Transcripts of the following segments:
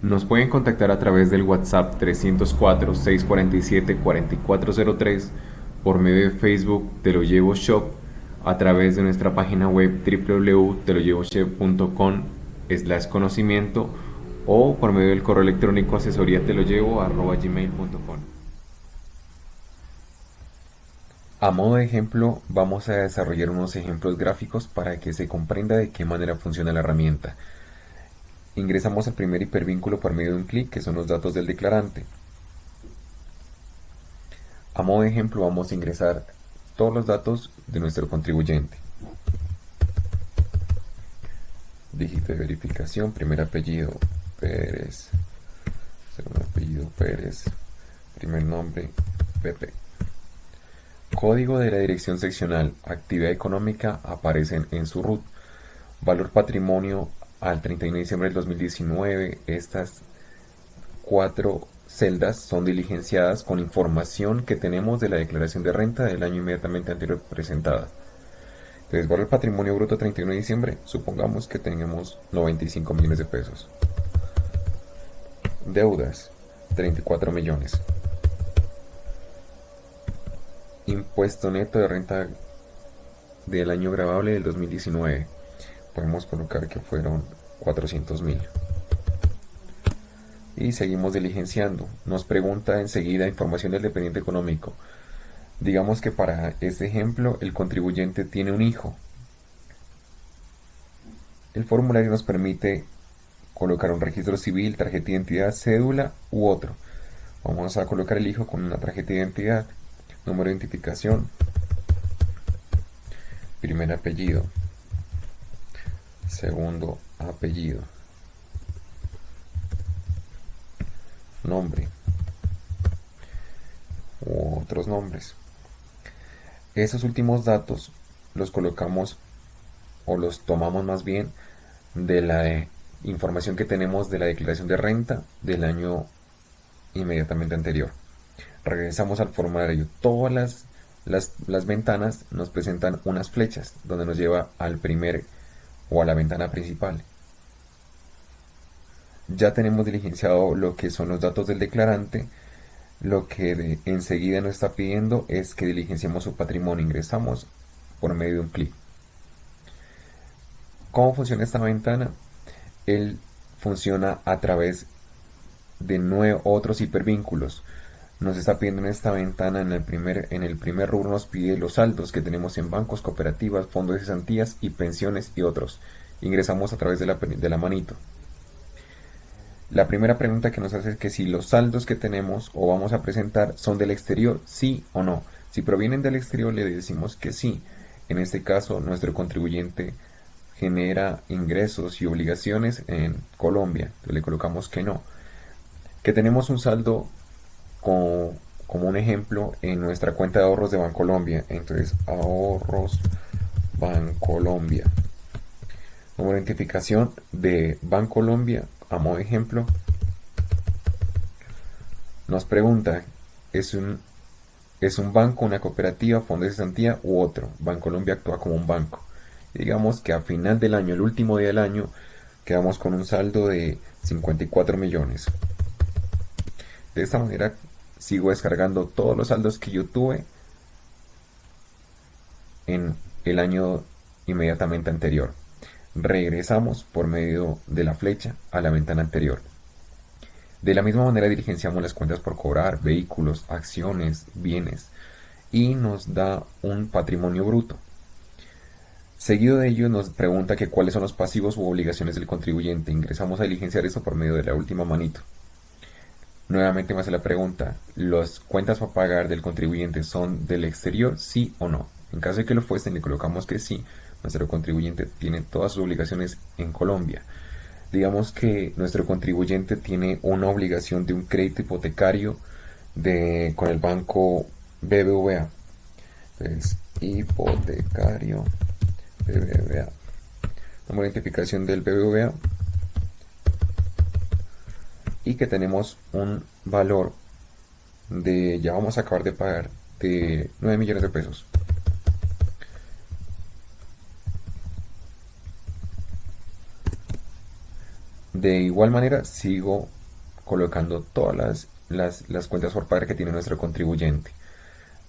Nos pueden contactar a través del WhatsApp 304-647-4403, por medio de Facebook Te lo llevo Shop, a través de nuestra página web www.teloyevoshop.com/conocimiento, o por medio del correo electrónico asesoría@gmail.com. A modo de ejemplo, vamos a desarrollar unos ejemplos gráficos para que se comprenda de qué manera funciona la herramienta. Ingresamos al primer hipervínculo por medio de un clic, que son los datos del declarante. A modo de ejemplo, vamos a ingresar todos los datos de nuestro contribuyente. Dígito de verificación: primer apellido Pérez, segundo apellido Pérez, primer nombre Pepe. Código de la dirección seccional: actividad económica, aparecen en su RUT. Valor patrimonio al 31 de diciembre del 2019. Estas 4 celdas son diligenciadas con información que tenemos de la declaración de renta del año inmediatamente anterior presentada. Entonces, valor patrimonio bruto 31 de diciembre, supongamos que tenemos 95 millones de pesos. Deudas, 34 millones. Impuesto neto de renta del año gravable del 2019, podemos colocar que fueron 400.000. Y seguimos diligenciando. Nos pregunta enseguida información del dependiente económico. Digamos que para este ejemplo el contribuyente tiene un hijo. El formulario nos permite colocar un registro civil, tarjeta de identidad, cédula u otro. Vamos a colocar el hijo con una tarjeta de identidad, número de identificación, primer apellido, segundo apellido, nombre u otros nombres. Esos últimos datos los colocamos, o los tomamos más bien, de la información que tenemos de la declaración de renta del año inmediatamente anterior. Regresamos al formulario. Todas las ventanas nos presentan unas flechas donde nos lleva al primer o a la ventana principal. Ya tenemos diligenciado lo que son los datos del declarante. Lo que enseguida nos está pidiendo es que diligenciemos su patrimonio. Ingresamos por medio de un clic. ¿Cómo funciona esta ventana? Él funciona a través de otros hipervínculos. Nos está pidiendo en esta ventana, en el primer rubro, nos pide los saldos que tenemos en bancos, cooperativas, fondos de cesantías y pensiones y otros. Ingresamos a través de la manito. La primera pregunta que nos hace es que si los saldos que tenemos o vamos a presentar son del exterior, sí o no. Si provienen del exterior, le decimos que sí. En este caso, nuestro contribuyente genera ingresos y obligaciones en Colombia. Entonces le colocamos que no. Que tenemos un saldo como un ejemplo en nuestra cuenta de ahorros de Bancolombia. Entonces, ahorros Bancolombia. Número de identificación de Bancolombia, a modo de ejemplo. Nos pregunta, ¿es un banco, una cooperativa, fondo de cesantía u otro? Bancolombia actúa como un banco. Y digamos que a final del año, el último día del año, quedamos con un saldo de 54 millones. De esta manera sigo descargando todos los saldos que yo tuve en el año inmediatamente anterior. Regresamos por medio de la flecha a la ventana anterior. De la misma manera diligenciamos las cuentas por cobrar, vehículos, acciones, bienes, y nos da un patrimonio bruto. Seguido de ello nos pregunta que cuáles son los pasivos u obligaciones del contribuyente. Ingresamos a diligenciar esto por medio de la última manito. Nuevamente me hace la pregunta, ¿las cuentas a pagar del contribuyente son del exterior, sí o no? En caso de que lo fuesen, le colocamos que sí. Nuestro contribuyente tiene todas sus obligaciones en Colombia. Digamos que nuestro contribuyente tiene una obligación de un crédito hipotecario con el banco BBVA. Entonces, hipotecario BBVA. Número de identificación del BBVA. Y que tenemos un valor ya vamos a acabar de pagar, de 9 millones de pesos. De igual manera sigo colocando todas las cuentas por pagar que tiene nuestro contribuyente.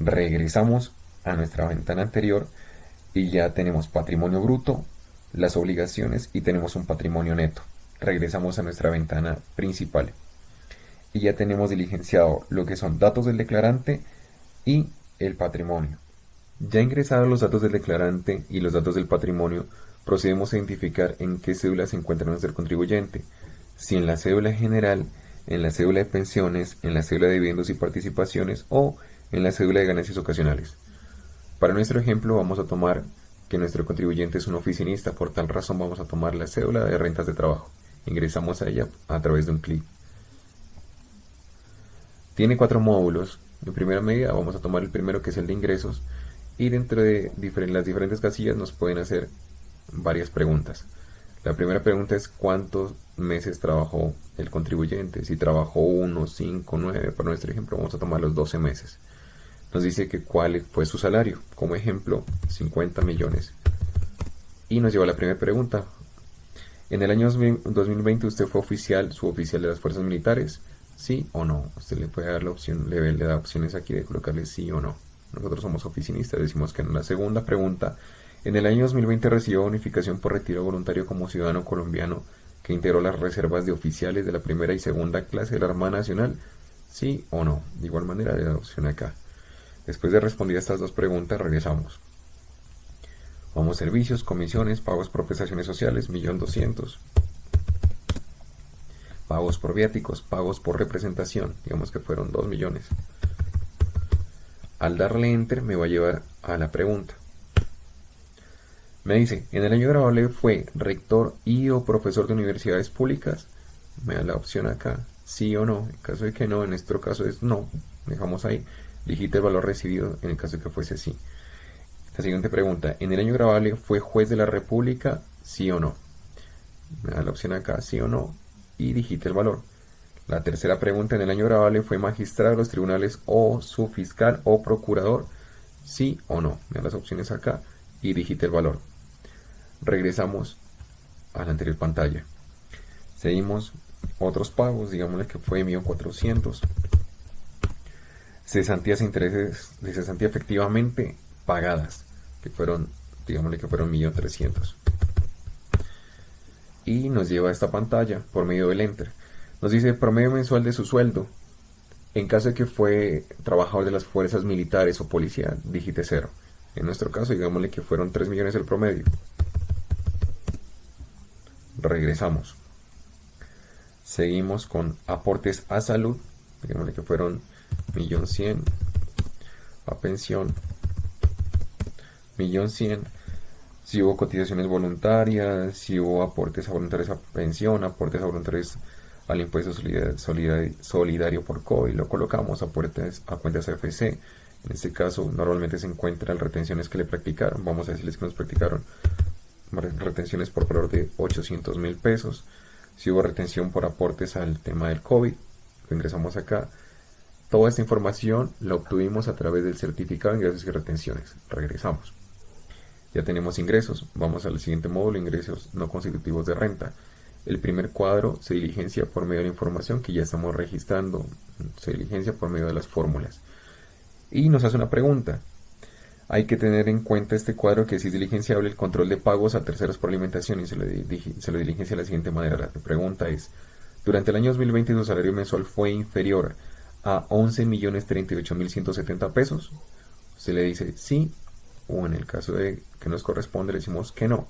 Regresamos a nuestra ventana anterior y ya tenemos patrimonio bruto, las obligaciones y tenemos un patrimonio neto. Regresamos a nuestra ventana principal y ya tenemos diligenciado lo que son datos del declarante y el patrimonio. Ya ingresados los datos del declarante y los datos del patrimonio, procedemos a identificar en qué cédula se encuentra nuestro contribuyente, si en la cédula general, en la cédula de pensiones, en la cédula de dividendos y participaciones o en la cédula de ganancias ocasionales. Para nuestro ejemplo vamos a tomar que nuestro contribuyente es un oficinista, por tal razón vamos a tomar la cédula de rentas de trabajo. Ingresamos a ella a través de un clic. Tiene 4 módulos. En primera medida vamos a tomar el primero, que es el de ingresos, y dentro de las diferentes casillas nos pueden hacer varias preguntas. La primera pregunta es cuántos meses trabajó el contribuyente. Si trabajó 1, 5, 9, para nuestro ejemplo vamos a tomar los 12 meses. Nos dice que cuál fue su salario, como ejemplo 50 millones. Y nos lleva a la primera pregunta. En el año 2020 usted fue suboficial de las fuerzas militares, ¿sí o no? Usted le puede dar la opción, le da opciones aquí de colocarle sí o no. Nosotros somos oficinistas, decimos que no. La segunda pregunta: en el año 2020 recibió bonificación por retiro voluntario como ciudadano colombiano que integró las reservas de oficiales de la primera y segunda clase de la Armada Nacional, ¿sí o no? De igual manera le da opción acá. Después de responder estas dos preguntas, regresamos. Vamos: servicios, comisiones, pagos por prestaciones sociales, 1.200.000. Pagos por viáticos, pagos por representación, digamos que fueron 2 millones. Al darle enter me va a llevar a la pregunta. Me dice, en el año grabable fue rector y o profesor de universidades públicas. Me da la opción acá, sí o no. En caso de que no, en nuestro caso es no. Dejamos ahí. Digita el valor recibido en el caso de que fuese sí. La siguiente pregunta, en el año grabable fue juez de la República, sí o no. Me da la opción acá, sí o no, y digite el valor. La tercera pregunta, en el año grabable fue magistrado de los tribunales o subfiscal o procurador, sí o no. Me da las opciones acá y digite el valor. Regresamos a la anterior pantalla. Seguimos otros pagos, digámosle que fue 1.400.000. Cesantías e intereses de cesantía efectivamente pagadas, que fueron, digámosle que fueron 1.300.000. Y nos lleva a esta pantalla por medio del enter. Nos dice promedio mensual de su sueldo. En caso de que fue trabajador de las fuerzas militares o policía, digite 0. En nuestro caso, digámosle que fueron 3 millones el promedio. Regresamos. Seguimos con aportes a salud. Digámosle que fueron 1.100.000. A pensión, 1.100.000. Si hubo cotizaciones voluntarias, si hubo aportes a voluntarios a pensión, aportes a voluntarios al impuesto solidario por COVID, lo colocamos, aportes a cuentas AFC. En este caso, normalmente se encuentran retenciones que le practicaron. Vamos a decirles que nos practicaron retenciones por valor de 800.000 pesos. Si hubo retención por aportes al tema del COVID, lo ingresamos acá. Toda esta información la obtuvimos a través del certificado de ingresos y retenciones. Regresamos. Ya tenemos ingresos. Vamos al siguiente módulo, ingresos no constitutivos de renta. El primer cuadro se diligencia por medio de la información que ya estamos registrando. Se diligencia por medio de las fórmulas. Y nos hace una pregunta. Hay que tener en cuenta este cuadro que si es diligenciable el control de pagos a terceros por alimentación, y se lo diligencia de la siguiente manera. La pregunta es, durante el año 2020 su salario mensual fue inferior a 11.038.170 pesos. Se le dice sí, o en el caso de que nos corresponde le decimos que no.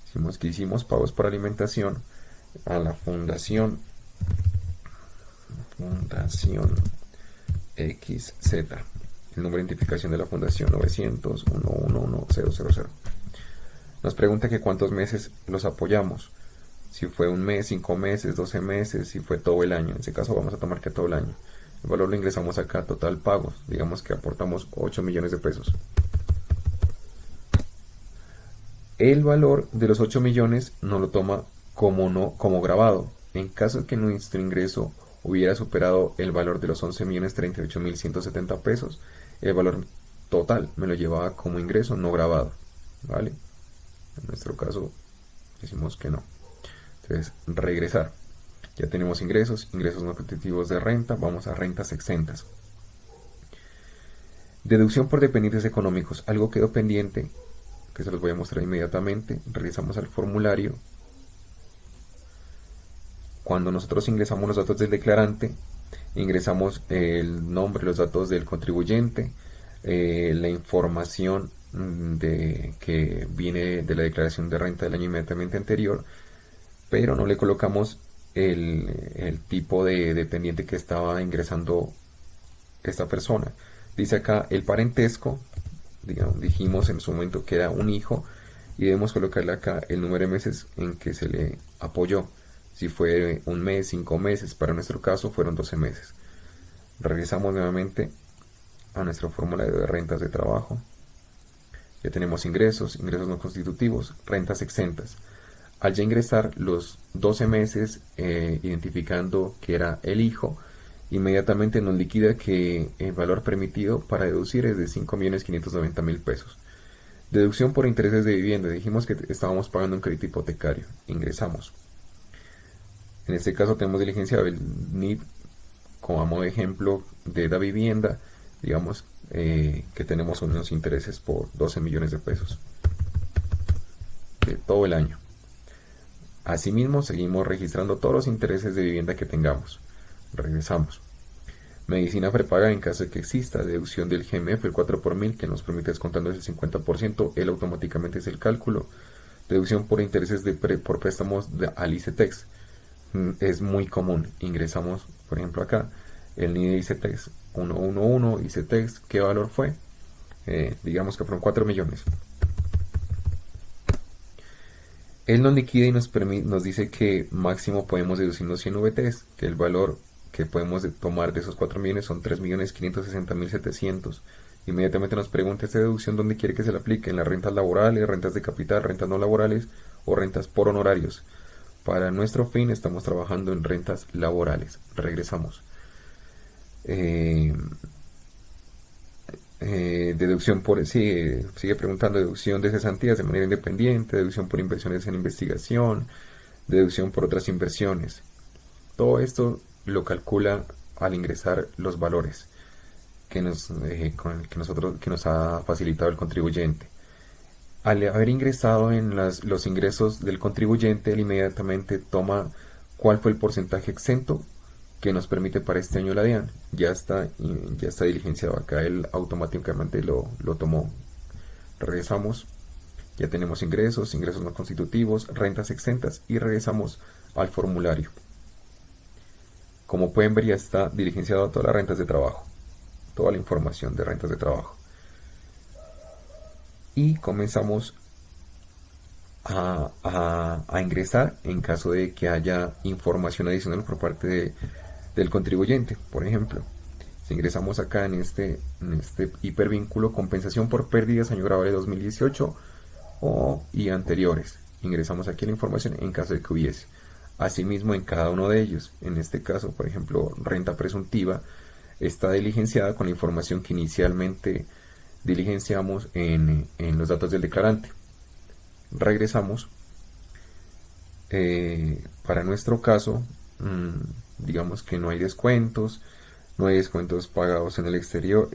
Decimos que hicimos pagos por alimentación a la Fundación XZ. El número de identificación de la fundación 900-111-000. Nos pregunta que cuántos meses los apoyamos. Si fue un mes, 5 meses, 12 meses, si fue todo el año. En ese caso vamos a tomar que todo el año. El valor lo ingresamos acá, total pagos. Digamos que aportamos 8 millones de pesos. El valor de los 8 millones no lo toma como grabado. En caso de que nuestro ingreso hubiera superado el valor de los 11.038.170 pesos, el valor total me lo llevaba como ingreso no grabado, ¿vale? En nuestro caso decimos que no. Entonces, regresar. Ya tenemos ingresos, ingresos no constitutivos de renta, vamos a rentas exentas. Deducción por dependientes económicos, algo quedó pendiente, que se los voy a mostrar inmediatamente. Regresamos al formulario. Cuando nosotros ingresamos los datos del declarante, ingresamos el nombre, los datos del contribuyente, la información que viene de la declaración de renta del año inmediatamente anterior, pero no le colocamos el tipo de dependiente que estaba ingresando esta persona. Dice acá el parentesco, digamos, dijimos en su momento que era un hijo y debemos colocarle acá el número de meses en que se le apoyó. Si fue un mes, 5 meses, para nuestro caso fueron 12 meses. Regresamos nuevamente a nuestro formulario de rentas de trabajo. Ya tenemos ingresos, ingresos no constitutivos, rentas exentas. Al ya ingresar los 12 meses, identificando que era el hijo, inmediatamente nos liquida que el valor permitido para deducir es de 5.590.000 pesos. Deducción por intereses de vivienda. Dijimos que estábamos pagando un crédito hipotecario. Ingresamos. En este caso tenemos diligencia del NID como a modo de ejemplo de la vivienda. Digamos que tenemos unos intereses por 12 millones de pesos de todo el año. Asimismo, seguimos registrando todos los intereses de vivienda que tengamos. Regresamos. Medicina prepaga en caso de que exista. Deducción del GMF, el 4 por 1000, que nos permite descontando el 50%. Él automáticamente es el cálculo. Deducción por intereses por préstamos al ICETEX. Es muy común. Ingresamos, por ejemplo, acá, el NID de ICETEX 111, ICETEX, ¿qué valor fue? Digamos que fueron 4 millones. Él nos liquida y nos dice que máximo podemos deducir los 100 VTs, que el valor que podemos tomar de esos 4 millones son 3.560.700. Inmediatamente nos pregunta esta deducción dónde quiere que se le aplique, en las rentas laborales, rentas de capital, rentas no laborales o rentas por honorarios. Para nuestro fin estamos trabajando en rentas laborales. Regresamos. Deducción por, sigue preguntando, deducción de cesantías de manera independiente, deducción por inversiones en investigación, deducción por otras inversiones. Todo esto lo calcula al ingresar los valores que nos ha facilitado el contribuyente. Al haber ingresado en los ingresos del contribuyente, él inmediatamente toma cuál fue el porcentaje exento que nos permite para este año la DIAN. Ya está diligenciado acá, él automáticamente lo tomó. Regresamos, ya tenemos ingresos, ingresos no constitutivos, rentas exentas y regresamos al formulario. Como pueden ver, ya está diligenciado todas las rentas de trabajo, toda la información de rentas de trabajo. Y comenzamos a ingresar en caso de que haya información adicional por parte del contribuyente. Por ejemplo, si ingresamos acá en este hipervínculo, compensación por pérdidas año grabable 2018 y anteriores, ingresamos aquí la información en caso de que hubiese. Asimismo, en cada uno de ellos, en este caso, por ejemplo, renta presuntiva, está diligenciada con la información que inicialmente diligenciamos en los datos del declarante. Regresamos. Para nuestro caso, digamos que no hay descuentos pagados en el exterior,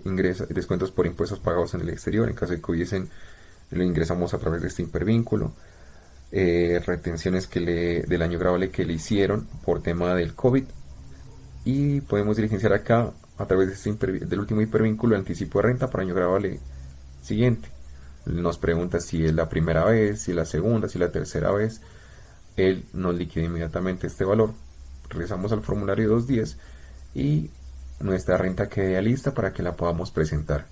descuentos por impuestos pagados en el exterior. En caso de que hubiesen, lo ingresamos a través de este hipervínculo. Retenciones del año grabable que le hicieron por tema del COVID, y podemos diligenciar acá a través del último hipervínculo anticipo de renta para año grabable siguiente. Nos pregunta si es la primera vez, si es la segunda, si es la tercera vez. Él nos liquida inmediatamente este valor. Regresamos al formulario 210 y nuestra renta queda lista para que la podamos presentar.